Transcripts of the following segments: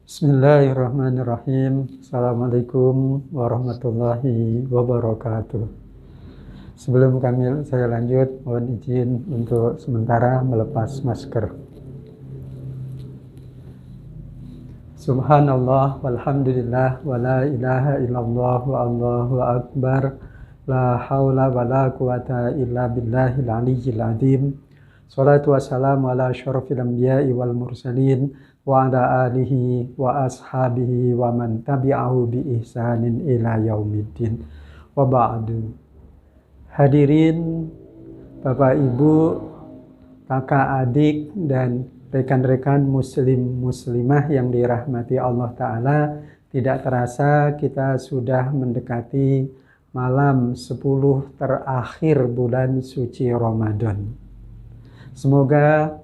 Bismillahirrahmanirrahim. Assalamualaikum warahmatullahi wabarakatuh. Sebelum saya lanjut, mohon izin untuk sementara melepas masker. Subhanallah walhamdulillah wa la ilaha illallah wa allahu akbar. La haula wa la quwata illa billahil aliyyil azim. Salatu wassalamu ala asyrafil anbiya'i wal mursalin wa ala alihi wa ashabihi wa man tabi'ahu bi ihsanin ila yaumiddin. Wa ba'du. Hadirin Bapak Ibu, kakak adik dan rekan-rekan muslim muslimah yang dirahmati Allah Ta'ala, tidak terasa kita sudah mendekati malam 10 terakhir bulan suci Ramadan. Semoga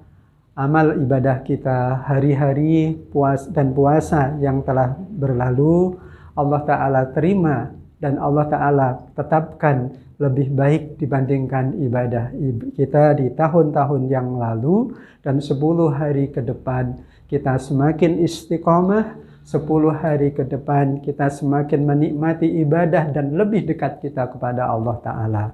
amal ibadah kita hari-hari puasa yang telah berlalu Allah Ta'ala terima dan Allah Ta'ala tetapkan lebih baik dibandingkan ibadah kita di tahun-tahun yang lalu, dan 10 hari ke depan kita semakin istiqomah, 10 hari ke depan kita semakin menikmati ibadah dan lebih dekat kita kepada Allah Ta'ala.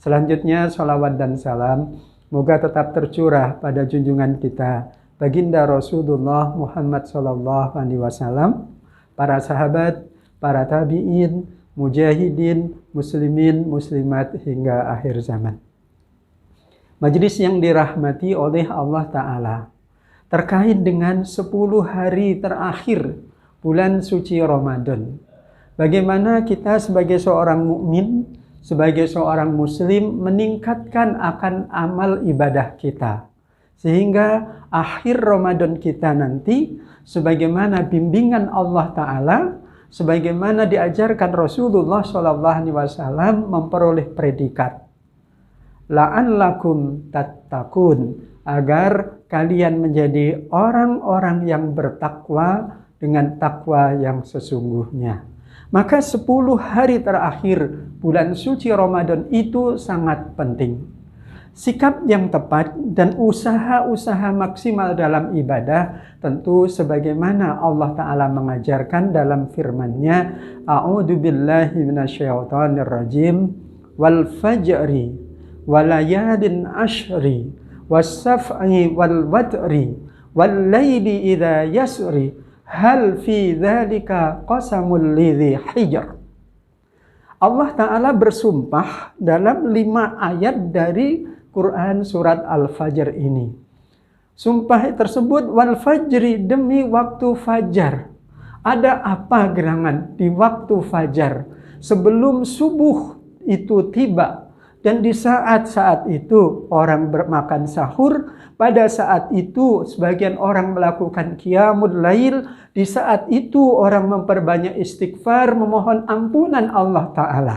Selanjutnya salawat dan salam moga tetap tercurah pada junjungan kita baginda Rasulullah Muhammad SAW, para sahabat, para tabi'in, mujahidin, muslimin, muslimat hingga akhir zaman. Majelis yang dirahmati oleh Allah Ta'ala, terkait dengan 10 hari terakhir bulan suci Ramadan, bagaimana kita sebagai seorang mukmin, sebagai seorang muslim meningkatkan akan amal ibadah kita, sehingga akhir Ramadan kita nanti sebagaimana bimbingan Allah Ta'ala, sebagaimana diajarkan Rasulullah SAW, memperoleh predikat la'allakum tattaqun, agar kalian menjadi orang-orang yang bertakwa dengan takwa yang sesungguhnya. Maka 10 hari terakhir bulan suci Ramadan itu sangat penting. Sikap yang tepat dan usaha-usaha maksimal dalam ibadah tentu sebagaimana Allah Ta'ala mengajarkan dalam firman-Nya, A'udzu billahi minasyaitonir rajim, wal fajri walayalin ashri was-saf'i wal watri wal laili idza yasri hal fi dzalika qasamul lidzi hijr. Allah Ta'ala bersumpah dalam 5 ayat dari Quran surat Al-Fajr ini. Sumpah tersebut, wal fajri, demi waktu fajar. Ada apa gerangan di waktu fajar? Sebelum subuh itu tiba. Dan di saat-saat itu orang bermakan sahur, pada saat itu sebagian orang melakukan qiyamul lail, di saat itu orang memperbanyak istighfar, memohon ampunan Allah Ta'ala.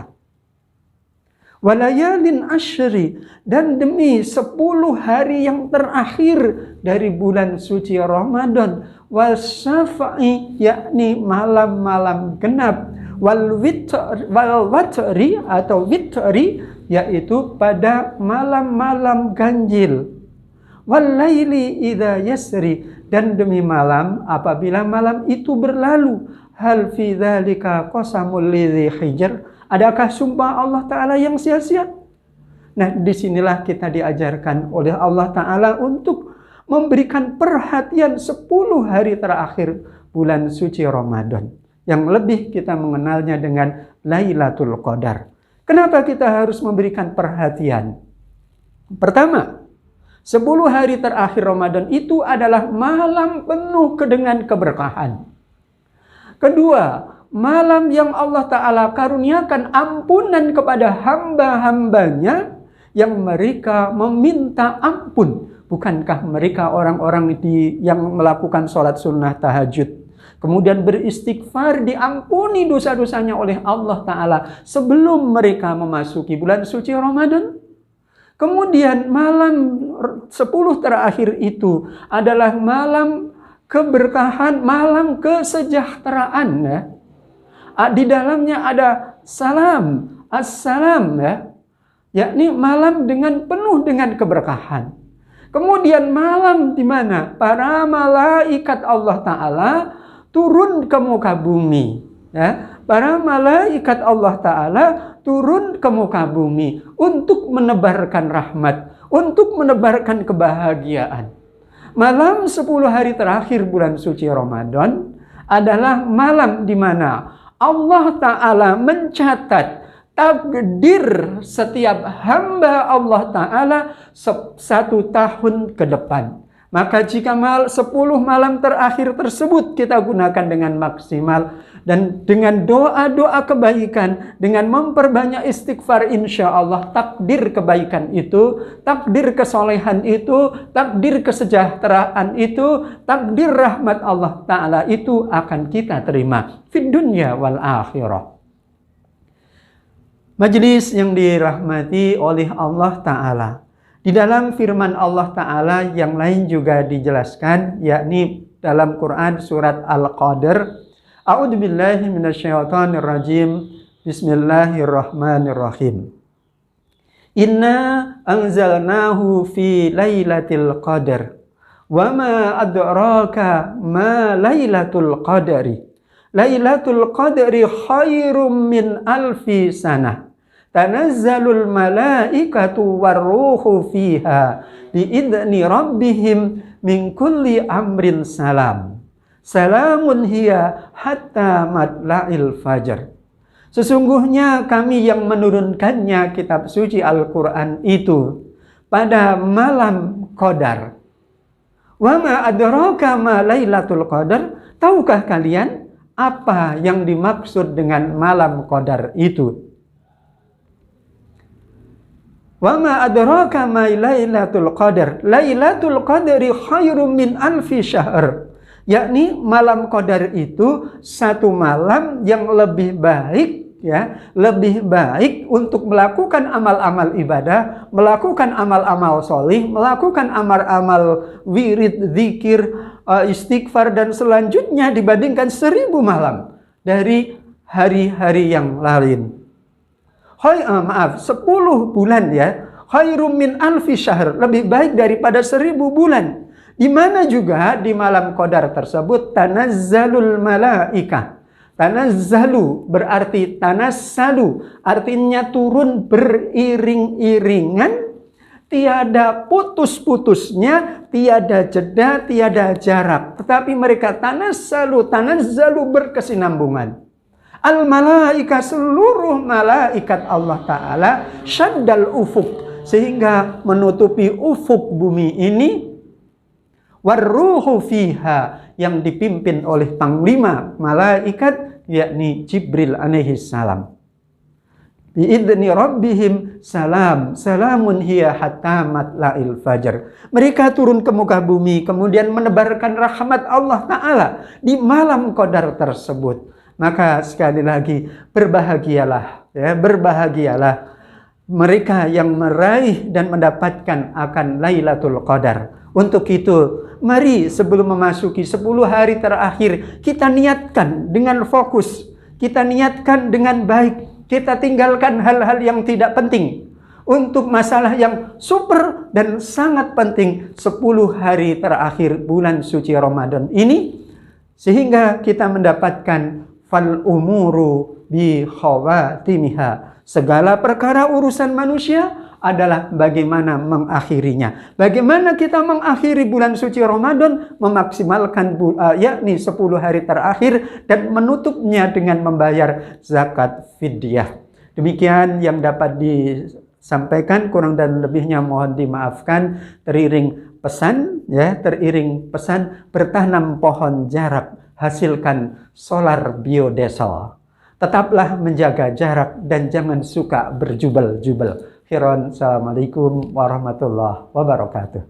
Walayalin ashri, dan demi 10 hari yang terakhir dari bulan suci Ramadan, wasyafa'i, yakni malam-malam genap, wal watri atau witri, yaitu pada malam-malam ganjil, wal laili idza yasri, dan demi malam apabila malam itu berlalu, hal fi dzalika qasamul lidzi hijr, adakah sumpah Allah Ta'ala yang sia-sia? Nah, disinilah kita diajarkan oleh Allah Ta'ala untuk memberikan perhatian 10 hari terakhir bulan suci Ramadan, yang lebih kita mengenalnya dengan Lailatul Qadar. Kenapa kita harus memberikan perhatian? Pertama, 10 hari terakhir Ramadan itu adalah malam penuh dengan keberkahan. Kedua, malam yang Allah Ta'ala karuniakan ampunan kepada hamba-hambanya yang mereka meminta ampun. Bukankah mereka orang-orang yang melakukan sholat sunnah tahajud, kemudian beristighfar, diampuni dosa-dosanya oleh Allah Ta'ala sebelum mereka memasuki bulan suci Ramadan? Kemudian malam 10 terakhir itu adalah malam keberkahan, malam kesejahteraan. Ya. Di dalamnya ada salam, assalam, ya, yakni malam dengan penuh dengan keberkahan. Kemudian malam di mana para malaikat Allah Ta'ala turun ke muka bumi. Ya, para malaikat Allah Ta'ala turun ke muka bumi untuk menebarkan rahmat, untuk menebarkan kebahagiaan. Malam 10 hari terakhir bulan suci Ramadan adalah malam di mana Allah Ta'ala mencatat takdir setiap hamba Allah Ta'ala 1 tahun ke depan. Maka jika 10 malam terakhir tersebut kita gunakan dengan maksimal dan dengan doa-doa kebaikan, dengan memperbanyak istighfar, insya Allah takdir kebaikan itu, takdir kesolehan itu, takdir kesejahteraan itu, takdir rahmat Allah Ta'ala itu akan kita terima fid dunya wal akhirah. Majelis yang dirahmati oleh Allah Ta'ala, di dalam firman Allah Ta'ala yang lain juga dijelaskan, yakni dalam Quran surat Al-Qadr. A'udzu billahi minasyaitonir rajim. Bismillahirrahmanirrahim. Inna anzalnahu fi lailatul qadar. Wa ma adraka ma lailatul qadari. Lailatul qadri khairum min alfi sanah. Tanazzalul malaikatu warruhu fiha biidzni rabbihim min kulli amrin salam. Salamun hiya hatta matla'il fajar. Sesungguhnya kami yang menurunkannya kitab suci Al-Quran itu pada malam Qadar. Wa ma adraka ma lailatul qadar. Tahukah kalian apa yang dimaksud dengan malam Qadar itu? Wa ma adraka ma lailatul qadar. Lailatul qadri khairum min alfi syahr. Yakni malam Qadar itu satu malam yang lebih baik, ya, lebih baik untuk melakukan amal-amal ibadah, melakukan amal-amal solih, melakukan amal-amal wirid, zikir, istighfar dan selanjutnya dibandingkan 1000 malam dari hari-hari yang lain. 10 bulan, ya. Khairum min alfi syahr, lebih baik daripada 1000 bulan. Di mana juga di malam Qadar tersebut tanazzalul malaikah. Tanazzalu berarti tanassalu, artinya turun beriring-iringan, tiada putus-putusnya, tiada jeda, tiada jarak. Tetapi mereka tanazzalu berkesinambungan. Al-malaika, seluruh malaikat Allah Ta'ala, syaddal ufuk, sehingga menutupi ufuk bumi ini. Warruhu fiha, yang dipimpin oleh panglima malaikat, yakni Jibril alaihi salam. Biidzni rabbihim salam, salamun hiya hatta matla'il fajar. Mereka turun ke muka bumi, kemudian menebarkan rahmat Allah Ta'ala di malam Qadar tersebut. Maka sekali lagi berbahagialah, ya, berbahagialah mereka yang meraih dan mendapatkan akan Lailatul Qadar. Untuk itu, mari sebelum memasuki 10 hari terakhir, kita niatkan dengan fokus, kita niatkan dengan baik, kita tinggalkan hal-hal yang tidak penting untuk masalah yang super dan sangat penting 10 hari terakhir bulan suci Ramadan ini, sehingga kita mendapatkan fal umuru bi khawatimiha. Segala perkara urusan manusia adalah bagaimana mengakhirinya. Bagaimana kita mengakhiri bulan suci Ramadan, memaksimalkan yakni 10 hari terakhir dan menutupnya dengan membayar zakat fidyah. Demikian yang dapat disampaikan, kurang dan lebihnya mohon dimaafkan. Teriring pesan, ya, teriring pesan bertanam pohon jarak, hasilkan solar biodiesel. Tetaplah menjaga jarak dan jangan suka berjubel-jubel. Khairan, assalamualaikum warahmatullahi wabarakatuh.